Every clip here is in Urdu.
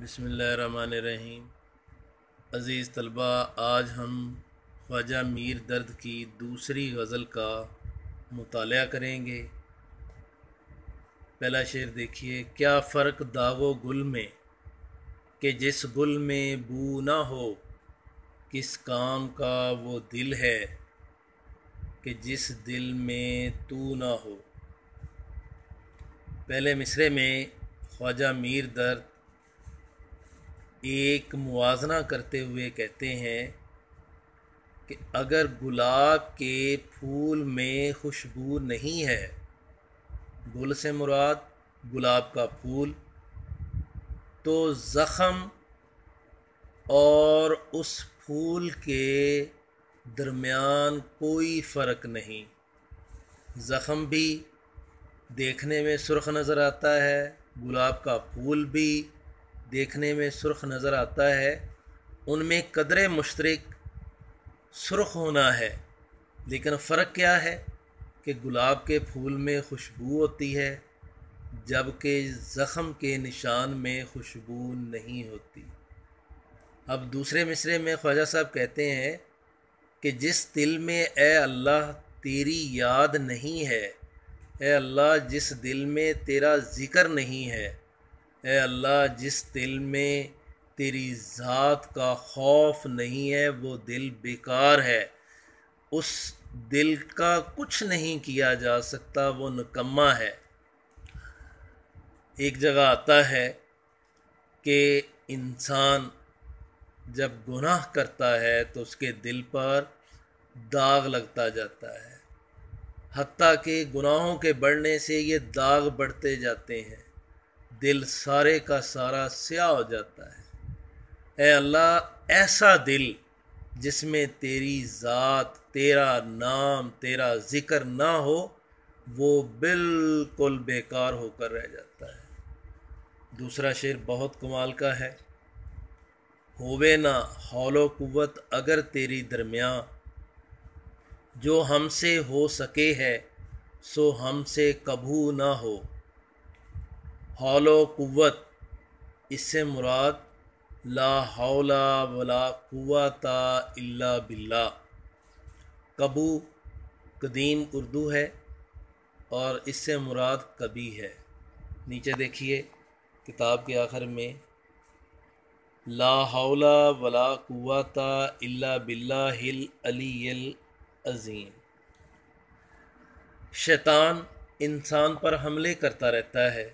بسم اللہ الرحمن الرحیم۔ عزیز طلبہ، آج ہم خواجہ میر درد کی دوسری غزل کا مطالعہ کریں گے۔ پہلا شعر دیکھیے۔ کیا فرق داغ و گل میں کہ جس گل میں بو نہ ہو، کس کام کا وہ دل ہے کہ جس دل میں تو نہ ہو۔ پہلے مصرعے میں خواجہ میر درد ایک موازنہ کرتے ہوئے کہتے ہیں کہ اگر گلاب کے پھول میں خوشبو نہیں ہے، گل سے مراد گلاب کا پھول، تو زخم اور اس پھول کے درمیان کوئی فرق نہیں۔ زخم بھی دیکھنے میں سرخ نظر آتا ہے، گلاب کا پھول بھی دیکھنے میں سرخ نظر آتا ہے، ان میں قدر مشترک سرخ ہونا ہے، لیکن فرق کیا ہے کہ گلاب کے پھول میں خوشبو ہوتی ہے جبکہ زخم کے نشان میں خوشبو نہیں ہوتی۔ اب دوسرے مصرعے میں خواجہ صاحب کہتے ہیں کہ جس دل میں اے اللہ تیری یاد نہیں ہے، اے اللہ جس دل میں تیرا ذکر نہیں ہے، اے اللہ جس دل میں تیری ذات کا خوف نہیں ہے، وہ دل بیکار ہے، اس دل کا کچھ نہیں کیا جا سکتا، وہ نکما ہے۔ ایک جگہ آتا ہے کہ انسان جب گناہ کرتا ہے تو اس کے دل پر داغ لگتا جاتا ہے، حتیٰ کہ گناہوں کے بڑھنے سے یہ داغ بڑھتے جاتے ہیں، دل سارے کا سارا سیاہ ہو جاتا ہے۔ اے اللہ ایسا دل جس میں تیری ذات، تیرا نام، تیرا ذکر نہ ہو، وہ بالکل بیکار ہو کر رہ جاتا ہے۔ دوسرا شعر بہت کمال کا ہے۔ ہووے نہ حول و قوت اگر تیری درمیاں، جو ہم سے ہو سکے ہے سو ہم سے کبھو نہ ہو۔ حول و قوت، اس سے مراد لا حول ولا قوت الا باللہ۔ کبو قدیم اردو ہے اور اس سے مراد کبھی ہے۔ نیچے دیکھیے کتاب کے آخر میں لا حول ولا قوت الا باللہ العلی العظیم۔ شیطان انسان پر حملے کرتا رہتا ہے،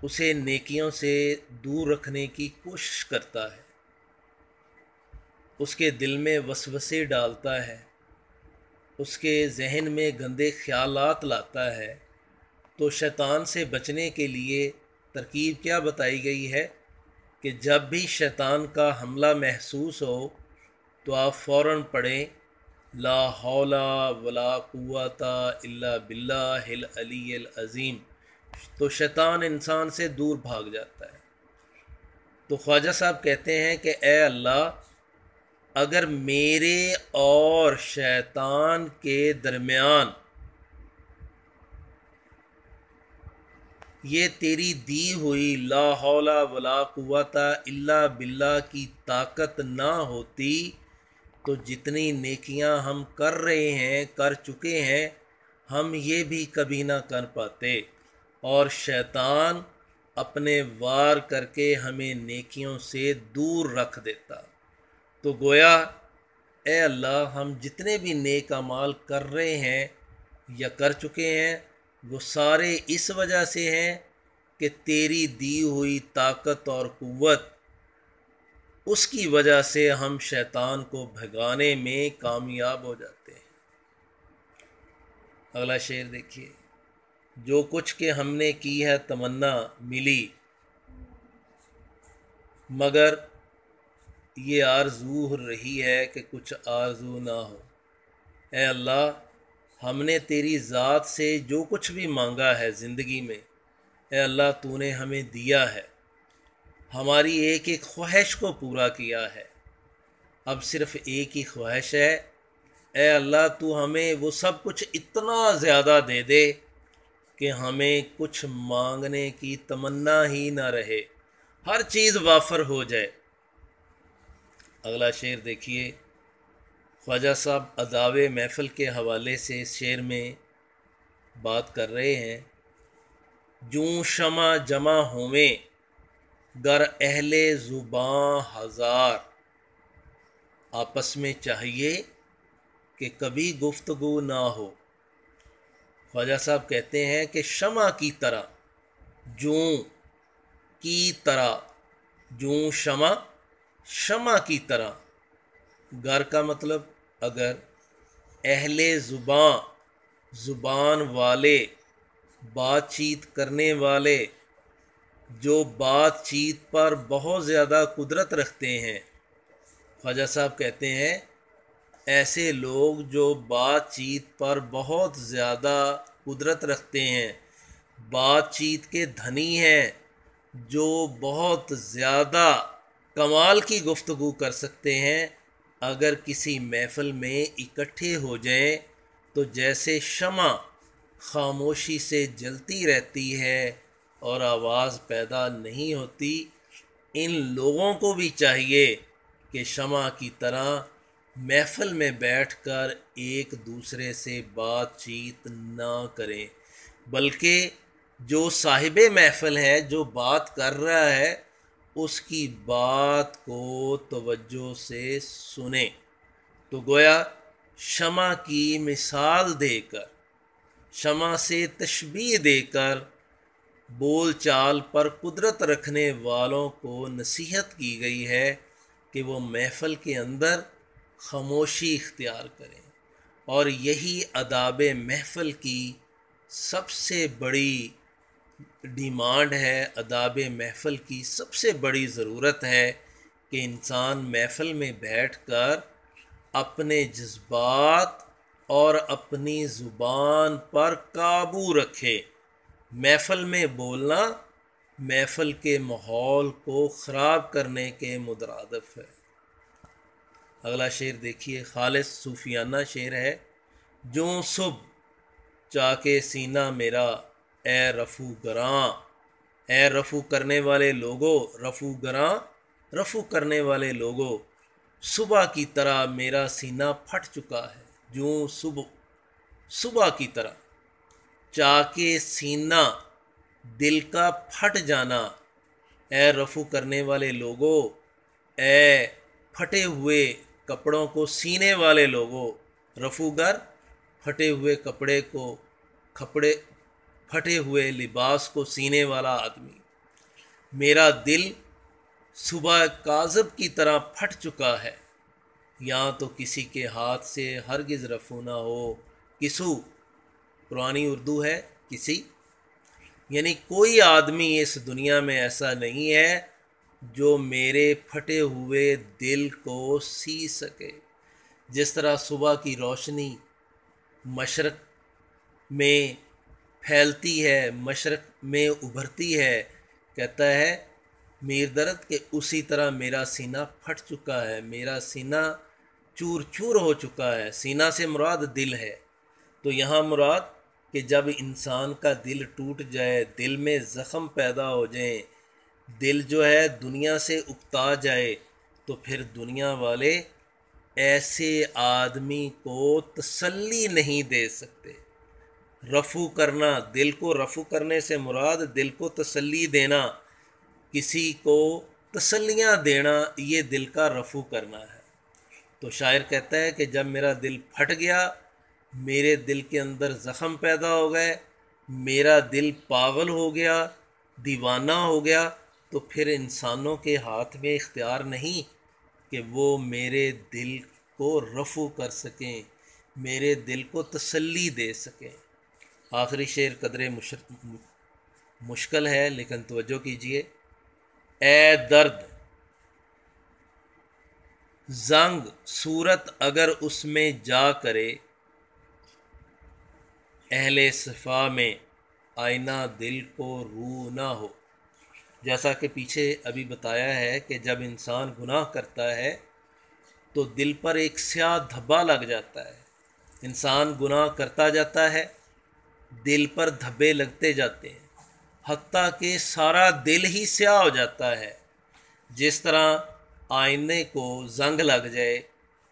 اسے نیکیوں سے دور رکھنے کی کوشش کرتا ہے، اس کے دل میں وسوسے ڈالتا ہے، اس کے ذہن میں گندے خیالات لاتا ہے۔ تو شیطان سے بچنے کے لیے ترکیب کیا بتائی گئی ہے کہ جب بھی شیطان کا حملہ محسوس ہو تو آپ فوراً پڑھیں لا حول ولا قوت الا باللہ العلی العظیم، تو شیطان انسان سے دور بھاگ جاتا ہے۔ تو خواجہ صاحب کہتے ہیں کہ اے اللہ اگر میرے اور شیطان کے درمیان یہ تیری دی ہوئی لا حول ولا قوت الا باللہ کی طاقت نہ ہوتی تو جتنی نیکیاں ہم کر رہے ہیں، کر چکے ہیں، ہم یہ بھی کبھی نہ کر پاتے، اور شیطان اپنے وار کر کے ہمیں نیکیوں سے دور رکھ دیتا۔ تو گویا اے اللہ ہم جتنے بھی نیک اعمال کر رہے ہیں یا کر چکے ہیں وہ سارے اس وجہ سے ہیں کہ تیری دی ہوئی طاقت اور قوت، اس کی وجہ سے ہم شیطان کو بھگانے میں کامیاب ہو جاتے ہیں۔ اگلا شعر دیکھیے۔ جو کچھ کہ ہم نے کی ہے تمنا ملی، مگر یہ آرزو رہی ہے کہ کچھ آرزو نہ ہو۔ اے اللہ ہم نے تیری ذات سے جو کچھ بھی مانگا ہے زندگی میں، اے اللہ تو نے ہمیں دیا ہے، ہماری ایک ایک خواہش کو پورا کیا ہے، اب صرف ایک ہی خواہش ہے، اے اللہ تو ہمیں وہ سب کچھ اتنا زیادہ دے دے کہ ہمیں کچھ مانگنے کی تمنا ہی نہ رہے، ہر چیز وافر ہو جائے۔ اگلا شعر دیکھیے، خواجہ صاحب اداب محفل کے حوالے سے اس شعر میں بات کر رہے ہیں۔ جوں شمع جمع ہوئیں گر اہل زباں ہزار، آپس میں چاہیے کہ کبھی گفتگو نہ ہو۔ خواجہ صاحب کہتے ہیں کہ شمع کی طرح، جوں کی طرح، جوں شمع کی طرح، گر کا مطلب اگر، اہل زبان والے، بات چیت کرنے والے، جو بات چیت پر بہت زیادہ قدرت رکھتے ہیں۔ خواجہ صاحب کہتے ہیں ایسے لوگ جو بات چیت پر بہت زیادہ قدرت رکھتے ہیں، بات چیت کے دھنی ہیں، جو بہت زیادہ کمال کی گفتگو کر سکتے ہیں، اگر کسی محفل میں اکٹھے ہو جائیں تو جیسے شمع خاموشی سے جلتی رہتی ہے اور آواز پیدا نہیں ہوتی، ان لوگوں کو بھی چاہیے کہ شمع کی طرح محفل میں بیٹھ کر ایک دوسرے سے بات چیت نہ کریں، بلکہ جو صاحب محفل ہے، جو بات کر رہا ہے، اس کی بات کو توجہ سے سنیں۔ تو گویا شمع کی مثال دے کر، شمع سے تشبیہ دے کر، بول چال پر قدرت رکھنے والوں کو نصیحت کی گئی ہے کہ وہ محفل کے اندر خاموشی اختیار کریں، اور یہی آداب محفل کی سب سے بڑی ڈیمانڈ ہے، آداب محفل کی سب سے بڑی ضرورت ہے کہ انسان محفل میں بیٹھ کر اپنے جذبات اور اپنی زبان پر قابو رکھے۔ محفل میں بولنا محفل کے ماحول کو خراب کرنے کے مترادف ہے۔ اگلا شعر دیکھیے، خالص صوفیانہ شعر ہے۔ جوں صبح چاکے سینہ میرا اے رفو گراں، اے رفو کرنے والے لوگو، رفو گراں، رفو کرنے والے لوگو، صبح کی طرح میرا سینہ پھٹ چکا ہے۔ جوں صبح کی طرح، چاکے سینہ دل کا پھٹ جانا، اے رفو کرنے والے لوگوں، اے پھٹے ہوئے کپڑوں کو سینے والے لوگوں، رفو گر پھٹے ہوئے کپڑے کو، پھٹے ہوئے لباس کو سینے والا آدمی، میرا دل صبح کاذب کی طرح پھٹ چکا ہے، یہاں تو کسی کے ہاتھ سے ہرگز رفو نہ ہو، کسو پرانی اردو ہے، کسی، یعنی کوئی آدمی اس دنیا میں ایسا نہیں ہے جو میرے پھٹے ہوئے دل کو سی سکے۔ جس طرح صبح کی روشنی مشرق میں پھیلتی ہے، مشرق میں ابھرتی ہے، کہتا ہے میر درد کہ اسی طرح میرا سینہ پھٹ چکا ہے، میرا سینہ چور چور ہو چکا ہے۔ سینہ سے مراد دل ہے، تو یہاں مراد کہ جب انسان کا دل ٹوٹ جائے، دل میں زخم پیدا ہو جائیں، دل جو ہے دنیا سے اکتا جائے، تو پھر دنیا والے ایسے آدمی کو تسلی نہیں دے سکتے۔ رفو کرنا، دل کو رفو کرنے سے مراد دل کو تسلی دینا، کسی کو تسلیاں دینا، یہ دل کا رفو کرنا ہے۔ تو شاعر کہتا ہے کہ جب میرا دل پھٹ گیا، میرے دل کے اندر زخم پیدا ہو گئے، میرا دل پاگل ہو گیا، دیوانہ ہو گیا، تو پھر انسانوں کے ہاتھ میں اختیار نہیں کہ وہ میرے دل کو رفو کر سکیں، میرے دل کو تسلی دے سکیں۔ آخری شعر قدرے مشکل ہے، لیکن توجہ کیجئے۔ اے درد زنگ صورت اگر اس میں جا کرے، اہل صفا میں آئینہ دل کو رو نہ ہو۔ جیسا کہ پیچھے ابھی بتایا ہے کہ جب انسان گناہ کرتا ہے تو دل پر ایک سیاہ دھبا لگ جاتا ہے، انسان گناہ کرتا جاتا ہے، دل پر دھبے لگتے جاتے ہیں، حتیٰ کہ سارا دل ہی سیاہ ہو جاتا ہے۔ جس طرح آئینے کو زنگ لگ جائے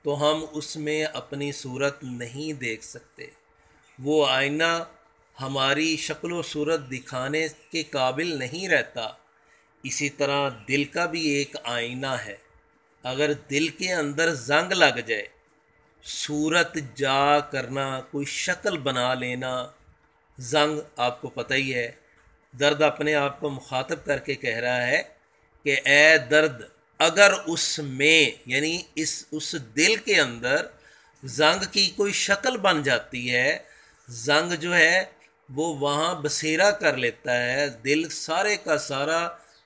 تو ہم اس میں اپنی صورت نہیں دیکھ سکتے، وہ آئینہ ہماری شکل و صورت دکھانے کے قابل نہیں رہتا۔ اسی طرح دل کا بھی ایک آئینہ ہے، اگر دل کے اندر زنگ لگ جائے، صورت جا کرنا، کوئی شکل بنا لینا، زنگ آپ کو پتہ ہی ہے، درد اپنے آپ کو مخاطب کر کے کہہ رہا ہے کہ اے درد، اگر اس میں یعنی اس دل کے اندر زنگ کی کوئی شکل بن جاتی ہے، زنگ جو ہے وہ وہاں بسیرا کر لیتا ہے، دل سارے کا سارا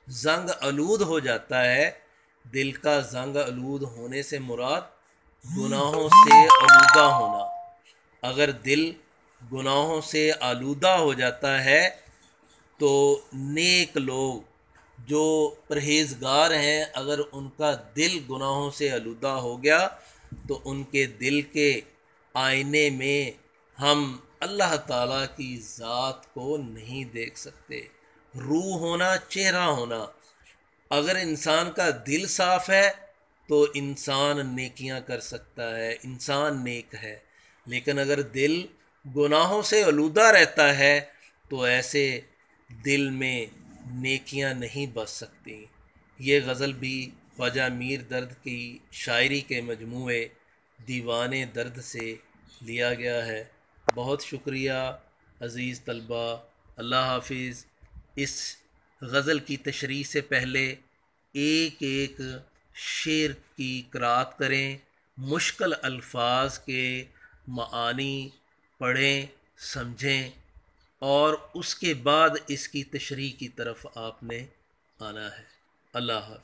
زنگ آلود ہو جاتا ہے۔ دل کا زنگ آلود ہونے سے مراد گناہوں سے آلودہ ہونا۔ اگر دل گناہوں سے آلودہ ہو جاتا ہے تو نیک لوگ جو پرہیزگار ہیں، اگر ان کا دل گناہوں سے آلودہ ہو گیا تو ان کے دل کے آئینے میں ہم اللہ تعالیٰ کی ذات کو نہیں دیکھ سکتے۔ روح ہونا، چہرہ ہونا، اگر انسان کا دل صاف ہے تو انسان نیکیاں کر سکتا ہے، انسان نیک ہے، لیکن اگر دل گناہوں سے آلودہ رہتا ہے تو ایسے دل میں نیکیاں نہیں بس سکتی۔ یہ غزل بھی خواجہ میر درد کی شاعری کے مجموعے دیوان درد سے لیا گیا ہے۔ بہت شکریہ عزیز طلبہ، اللہ حافظ۔ اس غزل کی تشریح سے پہلے ایک ایک شعر کی قرأت کریں، مشکل الفاظ کے معانی پڑھیں، سمجھیں، اور اس کے بعد اس کی تشریح کی طرف آپ نے آنا ہے۔ اللہ حافظ۔